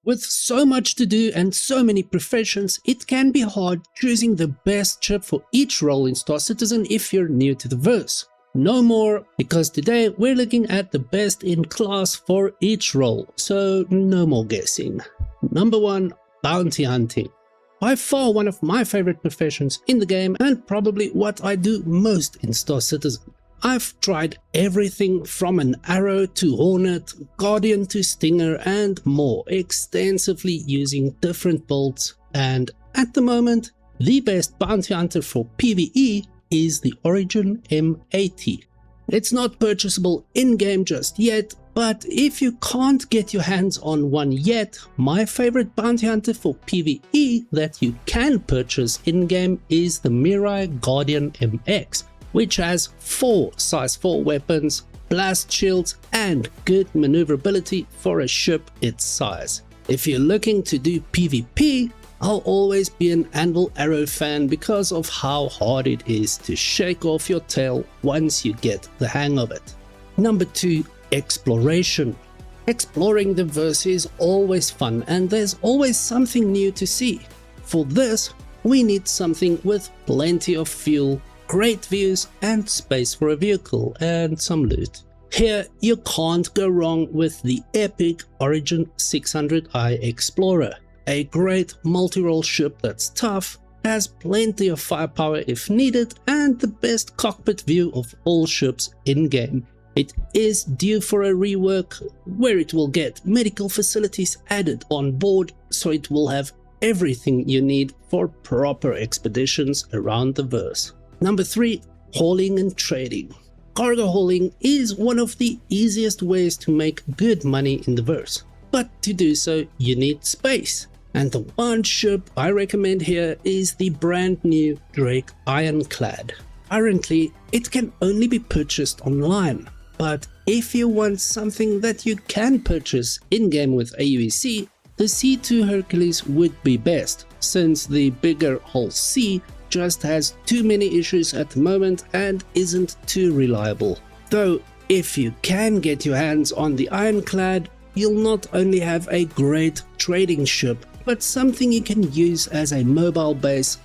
With so much to do and so many professions, it can be hard choosing the best ship for each role in Star Citizen if you're new to the verse. No more, because today we're looking at the best in class for each role, so no more guessing. Number 1. Bounty hunting. By far one of my favorite professions in the game and probably what I do most in Star Citizen. I've tried everything from an arrow to hornet, guardian to stinger and more, extensively using different builds, and at the moment the best bounty hunter for PvE is the Origin M80. It's not purchasable in-game just yet, but if you can't get your hands on one yet, my favorite bounty hunter for PvE that you can purchase in-game is the Mirai Guardian MX, which has 4 size 4 weapons, blast shields and good maneuverability for a ship its size. If you're looking to do PvP, I'll always be an Anvil Arrow fan because of how hard it is to shake off your tail once you get the hang of it. Number 2. Exploration. Exploring the verse is always fun and there's always something new to see. For this, we need something with plenty of fuel, great views and space for a vehicle and some loot. Here you can't go wrong with the epic Origin 600i Explorer. A great multi-role ship that's tough, has plenty of firepower if needed and the best cockpit view of all ships in-game. It is due for a rework where it will get medical facilities added on board, so it will have everything you need for proper expeditions around the verse. Number 3. Hauling and trading. Cargo hauling is one of the easiest ways to make good money in the verse, but to do so you need space. And the one ship I recommend here is the brand new DRAKE Ironclad. Currently, it can only be purchased online, but if you want something that you can purchase in-game with AUEC, the C2 Hercules would be best, since the bigger Hull C just has too many issues at the moment and isn't too reliable. Though, if you can get your hands on the Ironclad, you'll not only have a great trading ship, but something you can use as a mobile base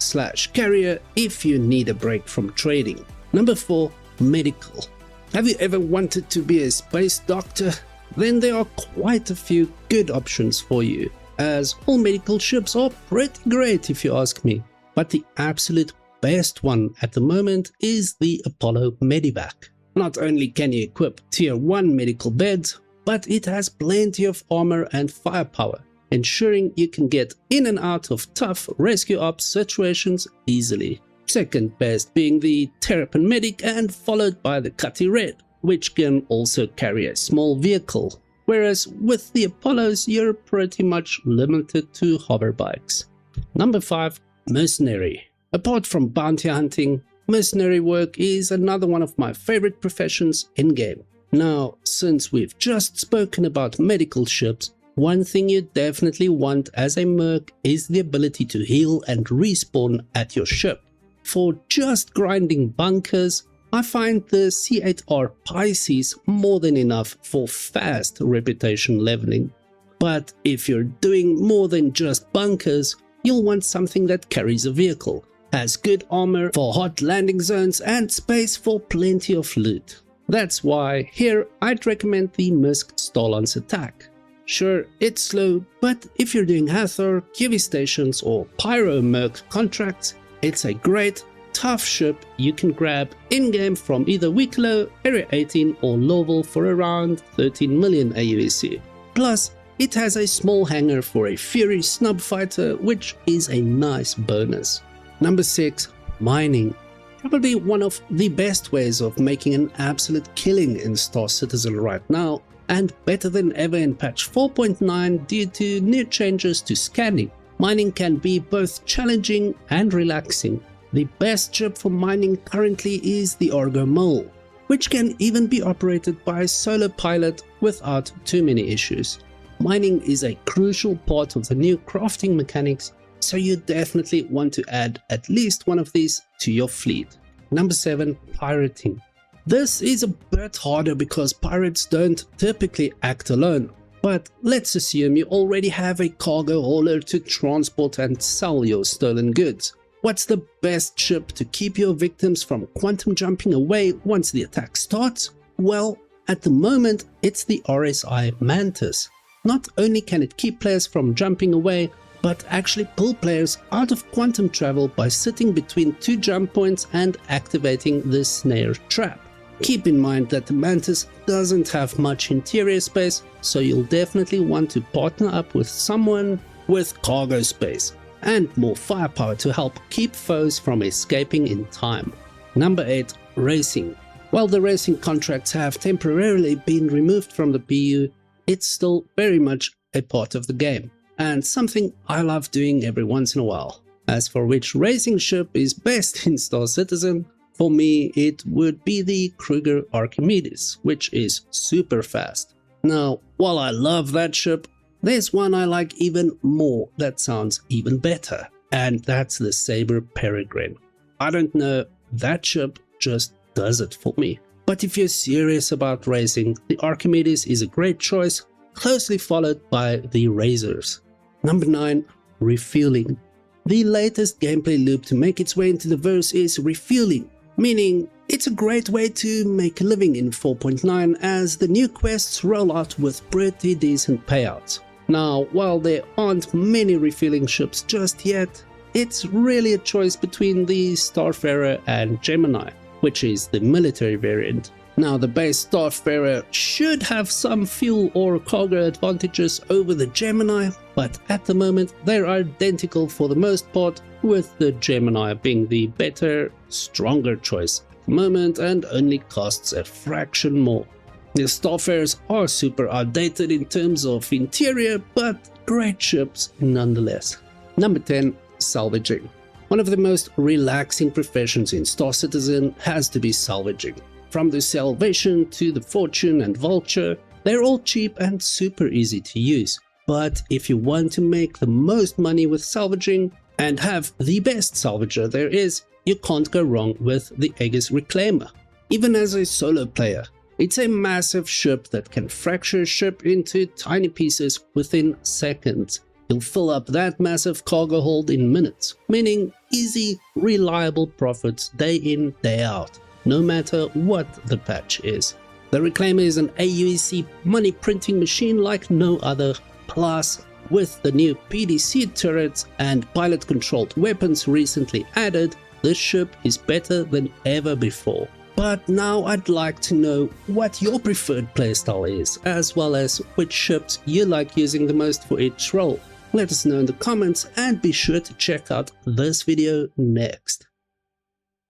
/ carrier if you need a break from trading. Number 4. Medical. Have you ever wanted to be a space doctor? Then there are quite a few good options for you, as all medical ships are pretty great if you ask me. But the absolute best one at the moment is the Apollo Medivac. Not only can you equip tier 1 medical beds, but it has plenty of armor and firepower, ensuring you can get in and out of tough rescue ops situations easily. Second best being the Terrapin Medic and followed by the Cutty Red, which can also carry a small vehicle, whereas with the Apollos you're pretty much limited to hover bikes. Number 5. Mercenary. Apart from bounty hunting, mercenary work is another one of my favorite professions in-game. Now, since we've just spoken about medical ships, one thing you definitely want as a merc is the ability to heal and respawn at your ship. For just grinding bunkers, I find the C8R Pisces more than enough for fast reputation leveling. But if you're doing more than just bunkers, you'll want something that carries a vehicle, has good armor for hot landing zones and space for plenty of loot. That's why here I'd recommend the Misk Starlance Attack. Sure, it's slow, but if you're doing Hathor, QV stations or Pyro Merc contracts, it's a great, tough ship you can grab in-game from either Wicklow, Area 18 or Lowell for around 13 million AUEC. Plus, it has a small hangar for a Fury snub fighter, which is a nice bonus. Number 6. Mining. Probably one of the best ways of making an absolute killing in Star Citizen right now, and better than ever in patch 4.9 due to new changes to scanning. Mining can be both challenging and relaxing. The best ship for mining currently is the Argo Mole, which can even be operated by a solo pilot without too many issues. Mining is a crucial part of the new crafting mechanics, so you definitely want to add at least one of these to your fleet. Number 7. Pirating. This is a bit harder because pirates don't typically act alone, But let's assume you already have a cargo hauler to transport and sell your stolen goods. What's the best ship to keep your victims from quantum jumping away once the attack starts? Well, at the moment, it's the RSI Mantis. Not only can it keep players from jumping away, but actually pull players out of quantum travel by sitting between two jump points and activating the snare trap. Keep in mind that the Mantis doesn't have much interior space, so you'll definitely want to partner up with someone with cargo space and more firepower to help keep foes from escaping in time. Number 8. Racing. While the racing contracts have temporarily been removed from the PU, it's still very much a part of the game, and something I love doing every once in a while. As for which racing ship is best in Star Citizen, for me it would be the Kruger Archimedes, which is super fast. Now, while I love that ship, there's one I like even more that sounds even better, and that's the Sabre Peregrine. I don't know, that ship just does it for me. But if you're serious about racing, the Archimedes is a great choice, closely followed by the Razors. Number 9. Refueling. The latest gameplay loop to make its way into the verse is Refueling, meaning it's a great way to make a living in 4.9 as the new quests roll out with pretty decent payouts. Now, while there aren't many refueling ships just yet, it's really a choice between the Starfarer and Gemini, which is the military variant. Now, the base Starfarer should have some fuel or cargo advantages over the Gemini, but at the moment they're identical for the most part, with the Gemini being the better, stronger choice at the moment and only costs a fraction more. The Starfarers are super outdated in terms of interior, but great ships nonetheless. Number 10. Salvaging. One of the most relaxing professions in Star Citizen has to be salvaging. From the Salvation to the Fortune and Vulture, they're all cheap and super easy to use. But if you want to make the most money with salvaging and have the best salvager there is, you can't go wrong with the AEGIS Reclaimer. Even as a solo player, it's a massive ship that can fracture a ship into tiny pieces within seconds. You'll fill up that massive cargo hold in minutes, meaning easy, reliable profits day in, day out, no matter what the patch is. The Reclaimer is an AUEC money printing machine like no other, plus with the new PDC turrets and pilot controlled weapons recently added, this ship is better than ever before. But now I'd like to know what your preferred playstyle is, as well as which ships you like using the most for each role. Let us know in the comments and be sure to check out this video next.